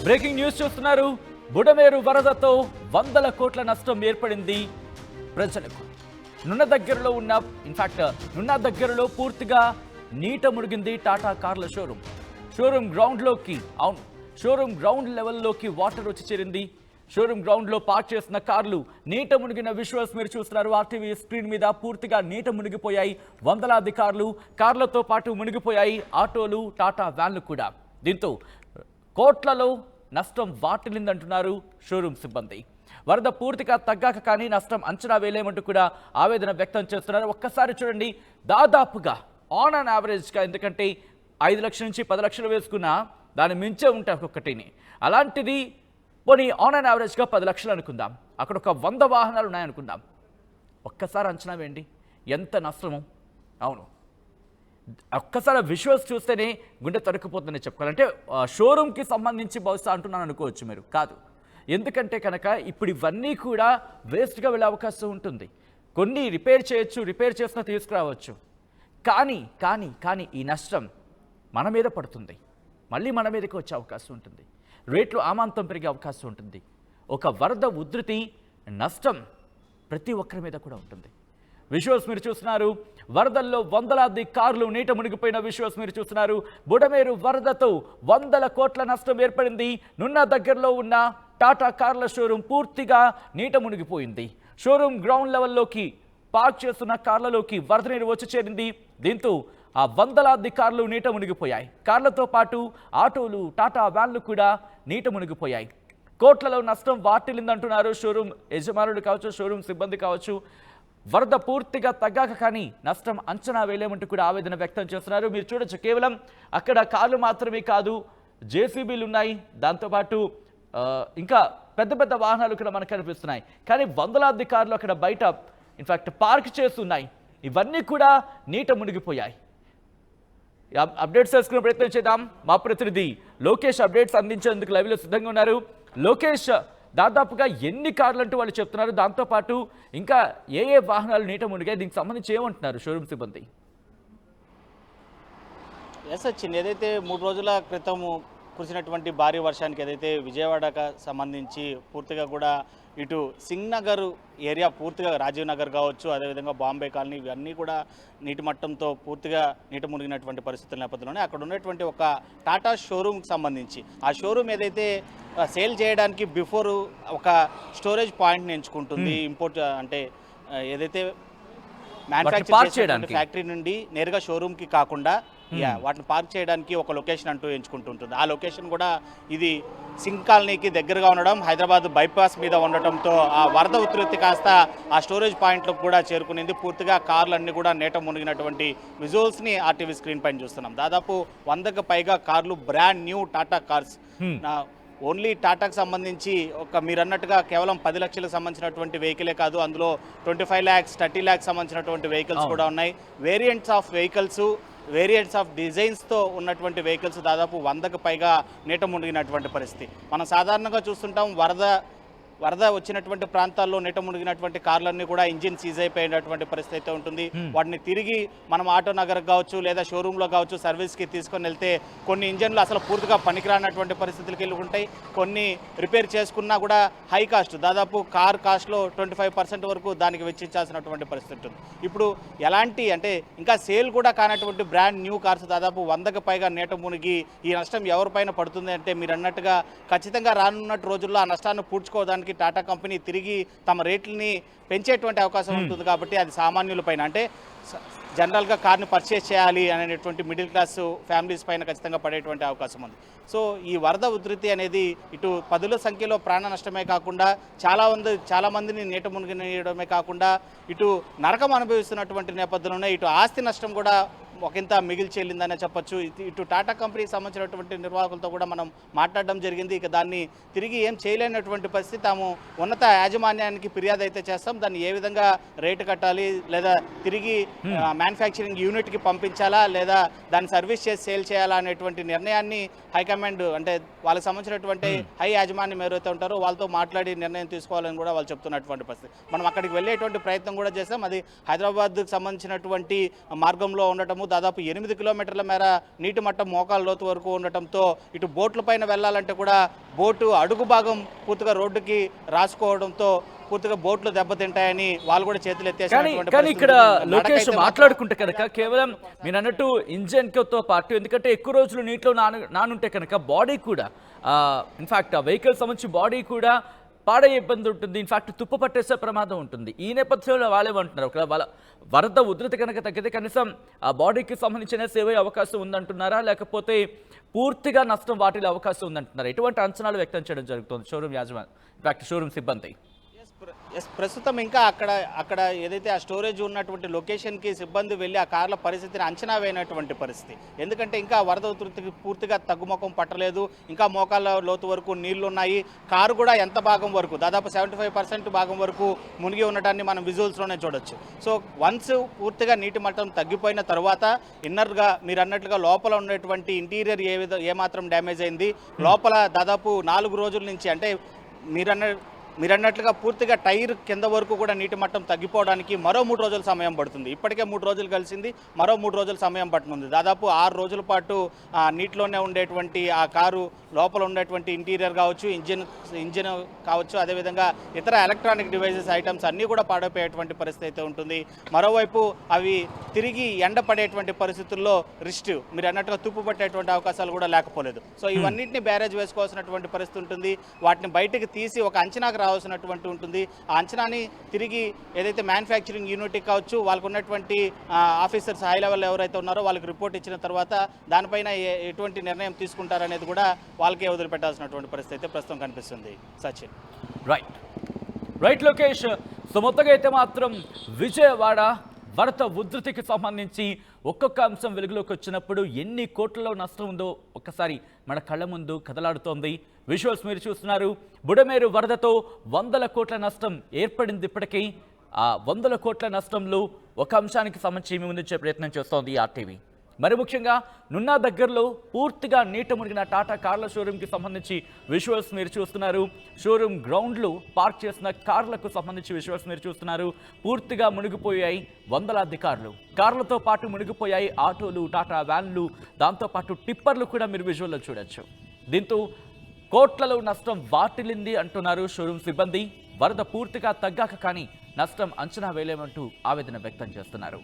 Breaking news చూస్తున్నారు. బుడమేరు వరదతో వందల కోట్ల నష్టం ఏర్పడింది ప్రజలకు. నున్న దగ్గరలో పూర్తిగా నీట మునిగింది టాటా కార్ల షోరూమ్ గ్రౌండ్ లెవెల్లోకి వాటర్ వచ్చి చేరింది. షోరూమ్ గ్రౌండ్ లో పార్క్ చేసిన కార్లు నీట మునిగిన విజువల్స్ మీరు చూస్తున్నారు. ఆర్టీవీ స్క్రీన్ మీద పూర్తిగా నీట మునిగిపోయాయి. వందలాది కార్లతో పాటు మునిగిపోయాయి ఆటోలు, టాటా వ్యాన్లు కూడా. దీంతో కోట్లలో నష్టం వాటిల్లిందంటున్నారు షోరూమ్ సిబ్బంది. వరద పూర్తిగా తగ్గాక కానీ నష్టం అంచనా వేయలేమంటూ కూడా ఆవేదన వ్యక్తం చేస్తున్నారు. ఒక్కసారి చూడండి, దాదాపుగా ఆన్ అండ్ యావరేజ్గా, ఎందుకంటే 5 లక్షల నుంచి 10 లక్షలు వేసుకున్నా దాన్ని మించే ఉంటాయి ఒక్కొక్కటిని. అలాంటిది పోనీ ఆన్ అండ్ యావరేజ్గా 10 లక్షలు అనుకుందాం, అక్కడ ఒక 100 వాహనాలు ఉన్నాయనుకుందాం. ఒక్కసారి అంచనా వేయండి ఎంత నష్టమో. అవును, ఒక్కసారి విజువల్స్ చూస్తేనే గుండె తరుక్కుపోతుందని చెప్పుకోవాలంటే షోరూమ్కి సంబంధించి బహుశా అంటున్నాను అనుకోవచ్చు మీరు. కాదు, ఎందుకంటే కనుక ఇప్పుడు ఇవన్నీ కూడా వేస్ట్గా వెళ్ళే అవకాశం ఉంటుంది. కొన్ని రిపేర్ చేయొచ్చు, రిపేర్ చేసినా తీసుకురావచ్చు. కానీ ఈ నష్టం మన మీద పడుతుంది, మళ్ళీ మన మీదకి వచ్చే అవకాశం ఉంటుంది. రేట్లు ఆమాంతం పెరిగే అవకాశం ఉంటుంది. ఒక వరద ఉధృతి నష్టం ప్రతి ఒక్కరి మీద కూడా ఉంటుంది. విజువల్స్ మీరు చూస్తున్నారు. వరదల్లో వందలాది కార్లు నీట మునిగిపోయిన విజువల్స్ మీరు చూస్తున్నారు. బుడమేరు వరదతో వందల కోట్ల నష్టం ఏర్పడింది. నున్న దగ్గరలో ఉన్న టాటా కార్ల షోరూమ్ పూర్తిగా నీట మునిగిపోయింది. షోరూమ్ గ్రౌండ్ లెవెల్లోకి పార్క్ చేస్తున్న కార్లలోకి వరద నీరు వచ్చి చేరింది. దీంతో ఆ వందలాది కార్లు నీట మునిగిపోయాయి. కార్లతో పాటు ఆటోలు, టాటా వ్యాన్లు కూడా నీట మునిగిపోయాయి. కోట్లలో నష్టం వాటిల్లిందంటున్నారు షోరూమ్ యజమానులు కావచ్చు, షోరూమ్ సిబ్బంది కావచ్చు. వరద పూర్తిగా తగ్గాక కానీ నష్టం అంచనా వేయలేమంటూ కూడా ఆవేదన వ్యక్తం చేస్తున్నారు. మీరు చూడొచ్చు, కేవలం అక్కడ కార్లు మాత్రమే కాదు, జేసీబీలు ఉన్నాయి, దాంతోపాటు ఇంకా పెద్ద పెద్ద వాహనాలు కూడా మనకు కనిపిస్తున్నాయి. కానీ వందలాది కార్లు అక్కడ బయట ఇన్ఫాక్ట్ పార్క్ చేస్తున్నాయి. ఇవన్నీ కూడా నీట మునిగిపోయాయి. అప్డేట్స్ తెలుసుకునే ప్రయత్నం చేద్దాం. మా ప్రతినిధి లోకేష్ అప్డేట్స్ అందించేందుకు లైవ్లో సిద్ధంగా ఉన్నారు. లోకేష్, దాదాపుగా ఎన్ని కార్లు అంటూ వాళ్ళు చెప్తున్నారు, దాంతోపాటు ఇంకా ఏ వాహనాలు నీట మునిగాయి, దీనికి సంబంధించి ఏమంటున్నారు షోరూమ్ సిబ్బంది? ఎస్ సచిన్, ఏదైతే 3 రోజుల క్రితం కురిసినటువంటి భారీ వర్షానికి ఏదైతే విజయవాడకు సంబంధించి పూర్తిగా కూడా ఇటు సింగ్ నగర్ ఏరియా, పూర్తిగా రాజీవ్ నగర్ కావచ్చు, అదేవిధంగా బాంబే కాలనీ, ఇవన్నీ కూడా నీటి మట్టంతో పూర్తిగా నీట మునిగినటువంటి పరిస్థితుల నేపథ్యంలోనే అక్కడ ఉన్నటువంటి ఒక టాటా షోరూమ్కి సంబంధించి ఆ షోరూమ్ ఏదైతే సేల్ చేయడానికి బిఫోర్ ఒక స్టోరేజ్ పాయింట్ని ఎంచుకుంటుంది. ఇంపోర్ట్ అంటే ఏదైతే మ్యానుఫ్యాక్చర్ చేయడానికి ఫ్యాక్టరీ నుండి నేరుగా షోరూమ్కి కాకుండా వాటిని పార్క్ చేయడానికి ఒక లొకేషన్ అంటూ ఎంచుకుంటుంటుంది. ఆ లొకేషన్ కూడా ఇది సింగ్ కాలనీకి దగ్గరగా ఉండడం, హైదరాబాద్ బైపాస్ మీద ఉండటంతో ఆ వరద ఉధృతి కాస్త ఆ స్టోరేజ్ పాయింట్లకు కూడా చేరుకునింది. పూర్తిగా కార్లన్నీ కూడా నీట మునిగినటువంటి విజువల్స్ని ఆర్టీవీ స్క్రీన్ పైన చూస్తున్నాం. దాదాపు 100కు పైగా కార్లు brand new Tata cars. Only టాటాకు సంబంధించి మీరు అన్నట్టుగా కేవలం 10 లక్షలకు సంబంధించినటువంటి వెహికలే కాదు, అందులో 25 lakhs 30 lakhs సంబంధించినటువంటి వెహికల్స్ కూడా ఉన్నాయి. వేరియంట్స్ ఆఫ్ డిజైన్స్తో ఉన్నటువంటి వెహికల్స్ దాదాపు 100కు పైగా నీట మునిగినటువంటి పరిస్థితి. మనం సాధారణంగా చూస్తుంటాం, వరద వచ్చినటువంటి ప్రాంతాల్లో నీట మునిగినటువంటి కార్లన్నీ కూడా ఇంజిన్ సీజ్ అయిపోయినటువంటి పరిస్థితి అయితే ఉంటుంది. వాటిని తిరిగి మనం ఆటో నగర్ కావచ్చు లేదా షోరూంలో కావచ్చు సర్వీస్కి తీసుకొని వెళ్తే కొన్ని ఇంజన్లు అసలు పూర్తిగా పనికిరానటువంటి పరిస్థితులకి వెళ్ళి ఉంటాయి. కొన్ని రిపేర్ చేసుకున్నా కూడా హై కాస్ట్, దాదాపు కార్ కాస్ట్లో 25% వరకు దానికి వెచ్చించాల్సినటువంటి పరిస్థితి ఉంటుంది. ఇప్పుడు ఎలాంటి అంటే ఇంకా సేల్ కూడా కానటువంటి బ్రాండ్ న్యూ కార్స్ దాదాపు 100కు పైగా నీట మునిగి ఈ నష్టం ఎవరిపైన పడుతుంది అంటే మీరు అన్నట్టుగా ఖచ్చితంగా రానున్నట్టు రోజుల్లో ఆ నష్టాన్ని పూడ్చుకోవడానికి టాటా కంపెనీ తిరిగి తమ రేట్లని పెంచేటువంటి అవకాశం ఉంటుంది. కాబట్టి అది సామాన్యుల పైన, అంటే జనరల్గా కార్ని పర్చేస్ చేయాలి అనేటువంటి మిడిల్ క్లాస్ ఫ్యామిలీస్ పైన ఖచ్చితంగా పడేటువంటి అవకాశం ఉంది. సో ఈ వరద ఉధృతి అనేది ఇటు 10ల సంఖ్యలో ప్రాణ నష్టమే కాకుండా చాలా మందిని నీట మునిగియడమే కాకుండా ఇటు నరకం అనుభవిస్తున్నటువంటి నేపథ్యంలోనే ఇటు ఆస్తి నష్టం కూడా ఒకంత మిగిలి చెల్లిందనే చెప్పొచ్చు. ఇటు టాటా కంపెనీకి సంబంధించినటువంటి నిర్వాహకులతో కూడా మనం మాట్లాడడం జరిగింది. ఇక దాన్ని తిరిగి ఏం చేయలేనటువంటి పరిస్థితి, తాము ఉన్నత యాజమాన్యానికి ఫిర్యాదు అయితే చేస్తాం, దాన్ని ఏ విధంగా రేటు కట్టాలి లేదా తిరిగి మ్యానుఫ్యాక్చరింగ్ యూనిట్కి పంపించాలా లేదా దాన్ని సర్వీస్ చేసి సేల్ చేయాలా అనేటువంటి నిర్ణయాన్ని హైకమాండ్, అంటే వాళ్ళకి సంబంధించినటువంటి హై యాజమాన్యం ఎవరైతే ఉంటారో వాళ్ళతో మాట్లాడి నిర్ణయం తీసుకోవాలని కూడా వాళ్ళు చెప్తున్నటువంటి పరిస్థితి. మనం అక్కడికి వెళ్ళేటువంటి ప్రయత్నం కూడా చేస్తాం. అది హైదరాబాద్కి సంబంధించినటువంటి మార్గంలో ఉండటము, దాదాపు 8 కిలోమీటర్ల మేర నీటి మట్టం మోకాళ్ళ లోతు వరకు ఉండటంతో ఇటు బోట్లపైన వెళ్ళాలంటే కూడా బోటు అడుగు భాగం పూర్తిగా రోడ్డుకి రాసుకోవడంతో పూర్తిగా బోట్లు దెబ్బతింటాయని వాళ్ళు కూడా చేతులు ఎత్తేసినటువంటి కానీ ఇక్కడ పరిస్థితి. లోకేష్ నడకైతే మాట్లాడుకుంటే కనుక కేవలం మీరు అన్నట్టు ఇంజన్ తో పాటు ఎందుకంటే ఎక్కువ రోజులు నీటిలో నానుంటే కనుక బాడీ కూడా ఇన్ఫాక్ట్ ఆ వెహికల్ సంబంధించి బాడీ కూడా పాడయ్యే ఇబ్బంది ఉంటుంది. ఇన్ఫాక్ట్ తుప్పు పట్టేసే ప్రమాదం ఉంటుంది. ఈ నేపథ్యంలో వాళ్ళేమంటున్నారు, ఒకవేళ వాళ్ళ వరద ఉధృతి కనుక తగ్గితే కనీసం ఆ బాడీకి సంబంధించిన సేవ్ అయ్యే అవకాశం ఉందంటున్నారా, లేకపోతే పూర్తిగా నష్టం వాటిల్లే అవకాశం ఉందంటున్నారా? ఎటువంటి అంచనాలు వ్యక్తం చేయడం జరుగుతుంది షోరూమ్ యాజమాన్యం, ఇన్ఫాక్ట్ షోరూమ్ సిబ్బంది? ప్రస్తుతం ఇంకా అక్కడ ఏదైతే ఆ స్టోరేజ్ ఉన్నటువంటి లొకేషన్కి సిబ్బంది వెళ్ళి ఆ కార్ల పరిస్థితిని అంచనా వేయనటువంటి పరిస్థితి. ఎందుకంటే ఇంకా వరద ఉధృతికి పూర్తిగా తగ్గుముఖం పట్టలేదు, ఇంకా మోకాళ్ళ లోతు వరకు నీళ్లు ఉన్నాయి. కారు కూడా ఎంత భాగం వరకు దాదాపు 75% భాగం వరకు మునిగి ఉండటాన్ని మనం విజువల్స్లోనే చూడొచ్చు. సో వన్స్ పూర్తిగా నీటి మట్టం తగ్గిపోయిన తర్వాత ఇన్నర్గా మీరు అన్నట్లుగా లోపల ఉన్నటువంటి ఇంటీరియర్ ఏమాత్రం డ్యామేజ్ అయింది, లోపల దాదాపు 4 రోజుల నుంచి అంటే మీరన్నట్లుగా పూర్తిగా టైర్ కింద వరకు కూడా నీటి మట్టం తగ్గిపోవడానికి మరో 3 రోజుల సమయం పడుతుంది. ఇప్పటికే 3 రోజులు కలిసింది, మరో 3 రోజుల సమయం పడుతుంది. దాదాపు 6 రోజుల పాటు నీటిలోనే ఉండేటువంటి ఆ కారు లోపల ఉండేటువంటి ఇంటీరియర్ కావచ్చు, ఇంజిన్ కావచ్చు, అదేవిధంగా ఇతర ఎలక్ట్రానిక్ డివైజెస్ ఐటమ్స్ అన్నీ కూడా పాడైపోయేటువంటి పరిస్థితి అయితే ఉంటుంది. మరోవైపు అవి తిరిగి ఎండ పడేటువంటి పరిస్థితుల్లో మీరు అన్నట్టుగా తుప్పు పట్టేటువంటి అవకాశాలు కూడా లేకపోలేదు. సో ఇవన్నింటినీ బ్యారేజ్ వేసుకోవాల్సినటువంటి పరిస్థితి ఉంటుంది. వాటిని బయటకు తీసి ఒక అంచనాకు రావాల్సినటువంటి ఉంటుంది. ఆ అంచనాని తిరిగి ఏదైతే మ్యానుఫ్యాక్చరింగ్ యూనిట్ కావచ్చు, వాళ్ళకు ఉన్నటువంటి ఆఫీసర్స్ హై లెవెల్ ఎవరైతే ఉన్నారో వాళ్ళకి రిపోర్ట్ ఇచ్చిన తర్వాత దానిపైన ఎటువంటి నిర్ణయం తీసుకుంటారనేది కూడా వాళ్ళకే వదిలిపెట్టాల్సినటువంటి పరిస్థితి అయితే ప్రస్తుతం కనిపిస్తుంది. సచిన్. రైట్ లోకేష్. సో మొత్తగా అయితే మాత్రం విజయవాడ వరద ఉధృతికి సంబంధించి ఒక్కొక్క అంశం వెలుగులోకి వచ్చినప్పుడు ఎన్ని కోట్లలో నష్టం ఉందో ఒక్కసారి మన కళ్ళ ముందు కదలాడుతోంది. విజువల్స్ మీరు చూస్తున్నారు. బుడమేరు వరదతో 100 కోట్ల నష్టం ఏర్పడింది. ఇప్పటికీ ఆ 100 కోట్ల నష్టంలో ఒక అంశానికి సంబంధించి మీ ముందుంచే ప్రయత్నం చేస్తోంది ఆర్టీవీ. మరి ముఖ్యంగా నున్నా దగ్గరలో పూర్తిగా నీట మునిగిన టాటా కార్ల షోరూమ్కి సంబంధించి విజువల్స్ మీరు చూస్తున్నారు. షోరూమ్ గ్రౌండ్లో పార్క్ చేసిన కార్లకు సంబంధించి విజువల్స్ మీరు చూస్తున్నారు. పూర్తిగా మునిగిపోయాయి వందలాది కార్లతో పాటు మునిగిపోయాయి ఆటోలు, టాటా వ్యాన్లు, దాంతోపాటు టిప్పర్లు కూడా మీరు విజువల్లో చూడొచ్చు. దీంతో కోట్లలో నష్టం వాటిల్లింది అంటున్నారు షోరూమ్ సిబ్బంది. వరద పూర్తిగా తగ్గాక కానీ నష్టం అంచనా వేయలేమంటూ ఆవేదన వ్యక్తం చేస్తున్నారు.